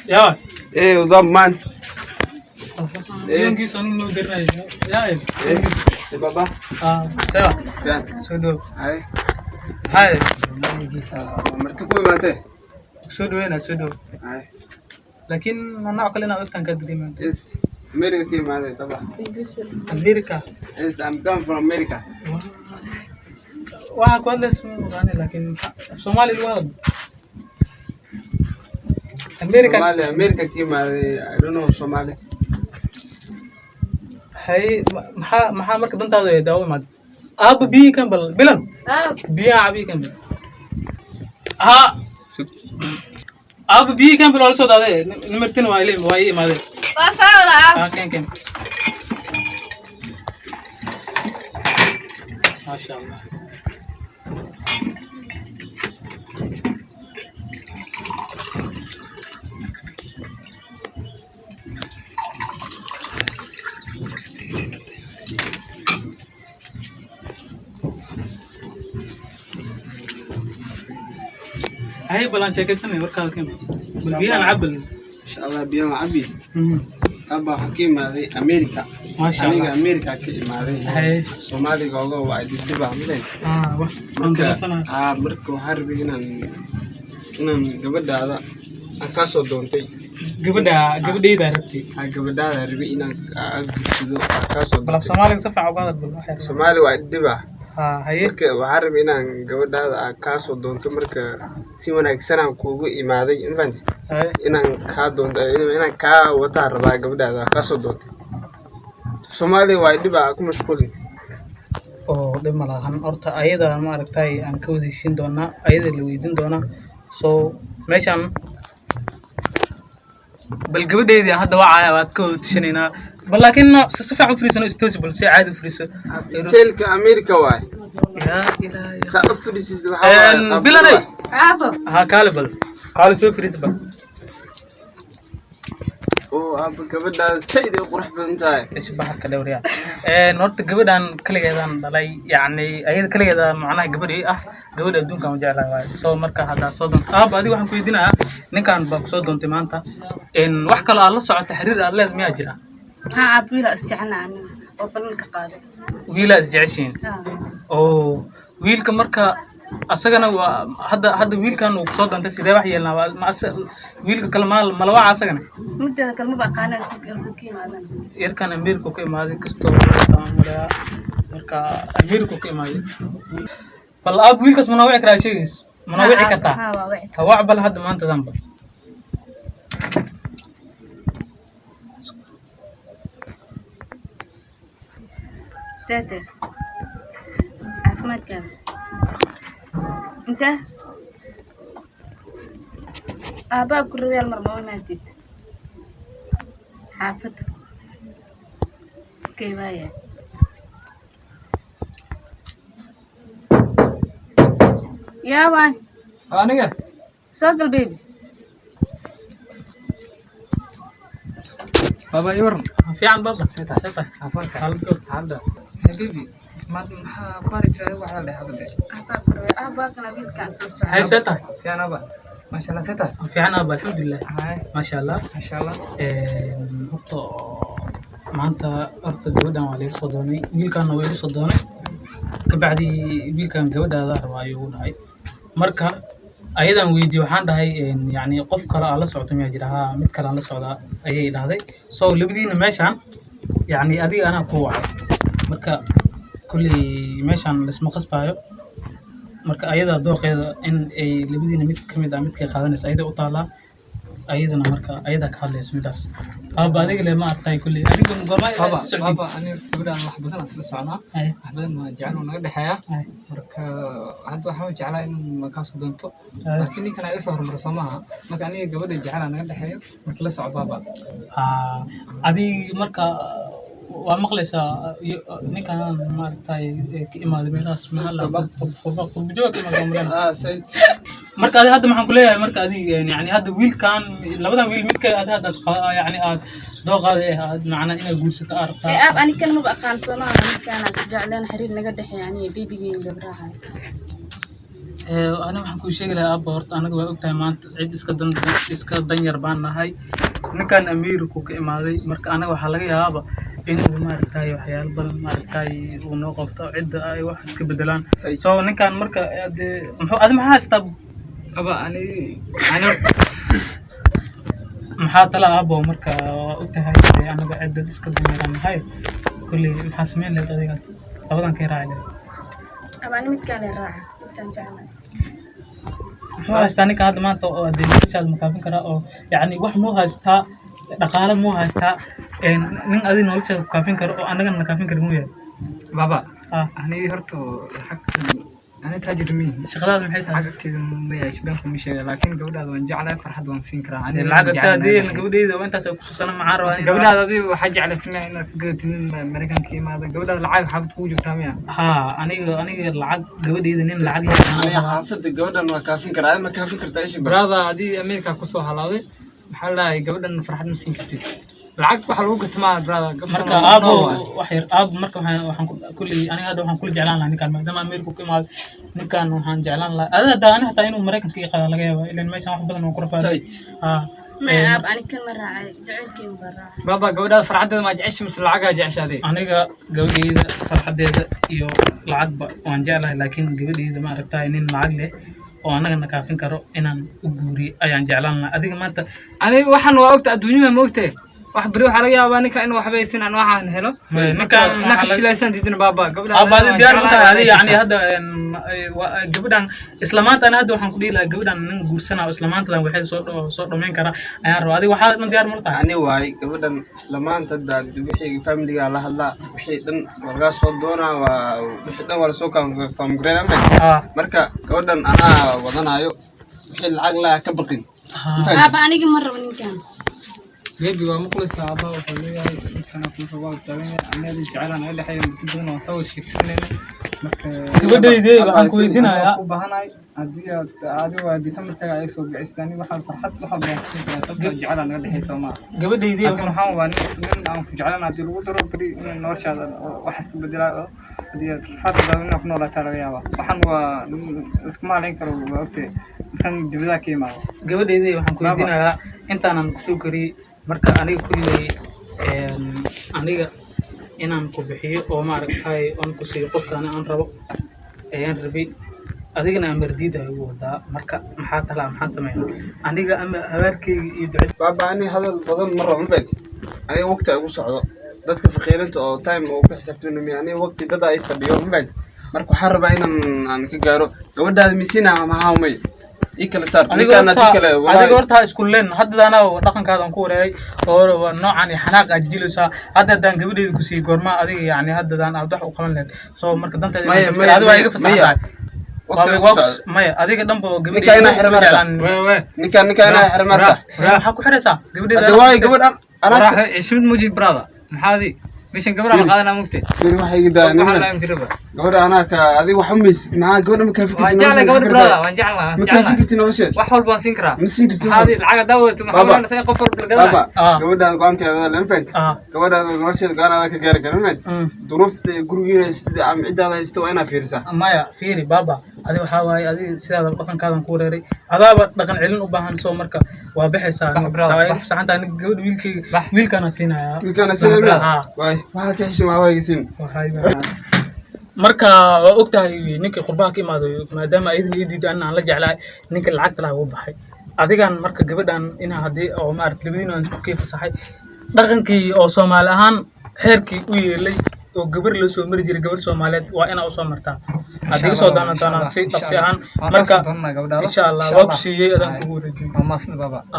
يا ايه وزمان يوم كيس أنا نو قرنا يا ايه بابا سوا فين سودو هاي هاي مرتكو ماتي سودو هنا سودو هاي لكن أنا أقلنا وقت كدري من اس امريكا كي ماتي طبعا أمريكا اس I'm come from America واحد كويس مغني لكن سومالي الواد أمريكا Somali America كي ماتي I don't know Somali هاي محا مركز أنت هذا داوي ماد أبو بي كم بلن بيا عبي كم ها أبو بي كم بل also ده نمرتين واي ماذا بس هذا كم ما شاء الله هاي بلان شيء كيسمي وركال كم بالبيئة نعبل إن شاء الله بيوم عبي أبا حكيم هذه أمريكا ما شاء الله أنا أمريكا كي ماتي هاي Somali جوجو وايد تبع ملين واه عندنا سنة مركو حربي إن قبل هذا أكاسو دونتي قبل إذا ربتي قبل هذا ربي إن أكاسو بلا سومالي صفع عقاد بالواحد Somali وايد تبع هاي marka waxaan rabay inaan gabadhaada ka soo doonto marka si wanaagsan aan kuugu imaaday هاي inaan ka doonto inaan ka wata rabaa gabadhaada ka soo doonto Soomaali waa dhiba ku mashquulin oo dhib malahan horta ayada ma aragtay aan ka wadiishin doona ayada la weydiin doona soo meeshan bal gabadheedii hadda waa waad ka wadiishanayna bal laakiin si fiican u fariisano stable si caadi u fariiso steelka America waay ya ilaahay sa u fariisis waxa bilanay عفوا ha kale soo fariis bal oo gabadhaada sayid u qurux badan tahay ايش بحر كدوريا horta gabadhan kaligeedan dhalay yani ayada kaligeeda macnaha gabadhii gabadha adduunka ma jeclaa waay soo marka hada soo doonto adiga waxaan ku weydiinayaa ninkan baa ku soo doontay maanta wax kale aad la socoto xiriir aad leedahay miyaa jira ها عبيرة استعنا عنه وبلنك قاضي wiila is jeceshiin oo wiilka marka asagana waa hadda wiilkan uu soo doontay sidee wax yeelnaa ma wiilka kale malawaca asagana مدة كلمة بقى قانا الكوكي ماذا yarkan America ka imaaday kastoo taamulaya marka America ka imaaday bal wiilkaas mana wici karaa sheegays mana wici kartaa ها واعي ka wax bal hadda maanta danba ساتر عفمت كان انت باب كل ريال مرمى ما تيت حافظ كيفاية يا باي aniga سوق البيبي baba yaran fiican baba seta afanka hada habibi ma bari jiray waxa la dhahaa باك نبيل كان سوسو hay seta fiican aba ma sha Allah seta fiican aba alxamdulillah hay ma sha Allah horta maanta horta gabadhan waa laga soo doonay wiilkan waa laga soo doonay ka bacdi wiilkan gabadhaada rabaayo uu dhahay marka ayadan weydiyo waxaan dhahay yani qof kale aan la socdo ma jira mid kale aan la socda ayay dhahday soo labadiina meeshan yani adiga ana ku wacay marka kulli meeshan isma qasbayo marka ayada dooqeeda in ay labadiina mid kamid ah midka qaadanaysa ayada u taala ayadana marka ayada ka hadlayso midaas adiga le ma artay kulli adiga gormay baba ani gabadhan wax badan isla socnaa wax badan ma jecel naga dhaxaya marka hadda waxaan jeclaa in ma ka soo doonto laakiin ninkan ay soo hormarsan maaha marka aniga gabadha jecel naga dhaxayo marka la soco baba adiga marka waa maqlaysaa ninkan ma artay ka imaaday meelaas meelaha qurbijoog ka imaaday sayid marka hadda maxaan ku leeyahay marka adiga yani hadda wiilkan labadan wiil midka hadda yani aad dooqaada aad macna inay guursato aragtaa أنا كلمة بقى قان صنع كان سجع لنا حرير نقدح يعني بيبي جبراها أنا waxaan kuu sheegi lahaa aabba horta anaga waa ogtahay maanta cid iska dan yar baan nahay ninkan amiirku ka imaaday marka anaga waxaa laga yaabaa inuu maaragtay waxyaalo badan maaragtay uu noo qabto cidda ay wax iska bedelaan soo ninkan marka maxaa haystaa aba ani maxaa tala aabbo marka waa ogtahay anaga cidda iska dan yar nahay kulli maxaa sameyn lahayd adiga labadan ka raaci lahayd abani midkaan ay raaca midkaan jeclahay muxuu haystaa ninka hadda maanta oo adeegshaad ma kaafin karaa oo yacni wax muu haystaa dhaqaale muu haystaa nin adi noloshaada ku kaafin karo oo annagana na kaafin kara muu yahay baba ani horta أنا تاجر مين؟ شغلات من حيث حاجة كذا ما يشبهكم مش لكن قبل هذا ونجع على فرحة ونسين كرا العقد تادين قبل إذا وأنت سوي سنة مع رواني قبل هذا ذي وحاجة على فينا إنه فكرة أمريكان كيما هذا قبل هذا العقد حابب توجه تامية أنا العقد قبل إذا نين العقد أنا حافظ قبل أنه كافين كرا ما كافين كرتا إيش برا هذه أمريكا قصة هلاوي محلها قبل أنه فرحة نسين كتير العقد waxa lagu gatmaa brother marka aabo waxyar aab marka waxaan kulli aniga hadda waxaan kulli jeclaan lahaa ninkan maadaama Ameerika ku imaado ninkan waxaan jeclaan lahaa adada aniga hataa inuu Mareykanka ka qaado laga yaabaa ilaan meeshan wax badan oo ku rafaad ma aab ani kan ma raacay jaceelkeen ba raacay baba gabadha farxadeeda ma jeceshay mise lacag jeceshaday aniga gabadheeda farxadeeda iyo lacagba waan jeclahay laakiin gabadheeda ma aragtay nin lacag leh oo anaga na kaafin karo inaan u guuriyo ayaan jeclaan lahaa adiga maanta aniga waxaan waa ogta adduunyada ma ogtay wax bari waxa laga yaabaa ninka inuu waxbaysan aan waxaan helo ninkan naka shilaysan diidina baba gabadha abadi diyaar ma tahay adiga yani hadda gabadhan isla maanta ana hadda waxaan ku dhihi lahaa gabadhan nin guursanaa isla maantadan waxay soo dhameyn karaa ayaan rabaa adiga waxaa dhan diyaar ma tahay ani waay gabadhan isla maanta wixii familiga la hadlaa wixii dhan wargaa soo doonaa waa wixii dhan wala soo famgareynaa marka gabadhan anaa wadanayo wixii lacag la ka baqin aaba aniga ma rabo ninkan بيبي ومخلص أعضاء وفليه كان في صباح التعبير أنا اللي جعلنا أنا حي بدون أسوي شيء سنين gabadha idee waxaan ku weydiinayaa وبهنا عادي وادي ثمر تجا يسوق عيساني وحال فرحت وحال بيحصل جعلنا أنا حي سما gabadha idee لكن حاول واني من جعلنا عادي الوتر بري نورش هذا وحسب بدلا دي فرحت ده من نولا ترى يا وحن واسمع لين كرو وقت كان جبلا كيما gabadha idee waxaan ku weydiinayaa intaanan ku soo kari marka aniga kulli aniga inaan ku bixiyo oo ma aragtay on ku siiyo qofkaan aan rabo ayaan rabay adigana amardiida ay wadaa marka maxaa tala maxaa sameeyaa aniga ama habarkeyga iyo ducada baba ani hadal badan mar rabo mafad ay waqti ay u socdo dadka faqiirinta oo time oo ku xisaabtano ani waqti dad ay fadhiyo mafad marka waxaan rabaa inaan ka gaaro gabadhaada misina ma haamay ikala saar adiga horta isku leen hadda ana dhaqankaadan ku wareeray oo noocan xanaaq aad jilaysaa hadda daan gabadheedu ku sii goorma adiga yani hadda daan aad wax u qaban leed soo marka danteeda adiga waa iga fasaxay maya adiga dhanba gabadheedu ninka ina xirmarta waxa ku xiraysaa gabadheeda way gabadhan ana ismid mujib brother maxaadi مشان قبل ما قادنا مكتئ. كل ما حيقدر قبل أنا كذي وحمس مع قبل ما كان فكرة. وانجعله قبل برا وانجعله. ما كان فكرة نوشة. وحول بنسينكرا. مسينكرا. هذه العقد دوت محمد سيقفر بالقبل. بابا. قبل ده قام كذا لنفنت. قبل ده نوشة قال هذا كجار كلمات. ظروف تجروي است عم عدة هذا استوى أنا فيرسا. مايا فيري بابا. هذا حواي هذه سيادة بطن كذا كوريري. هذا بطن علم وبهان سو مركا وبحثان. سايف عند أنا قبل ويل كان سينا. ويل كان سينا. waxaa ka heshin waa waygisin marka waa ogtahay ninka qurbaha ka imaado maadaama ayadina idid aan la jeclahay ninka lacagta laga baxay adigan marka gabadhan in hadii oo ma arag labadiina aan ku fasaxay dhaqankii oo Soomaali ahaan heerkii u yeelay oo gabar la soo mari jiray gabar Soomaaliyeed waa ina u soo martaa adiga soo doonaa si dhaqsi ahaan marka insha Allah waa ku siiyay adan ku wareejin ma masna baba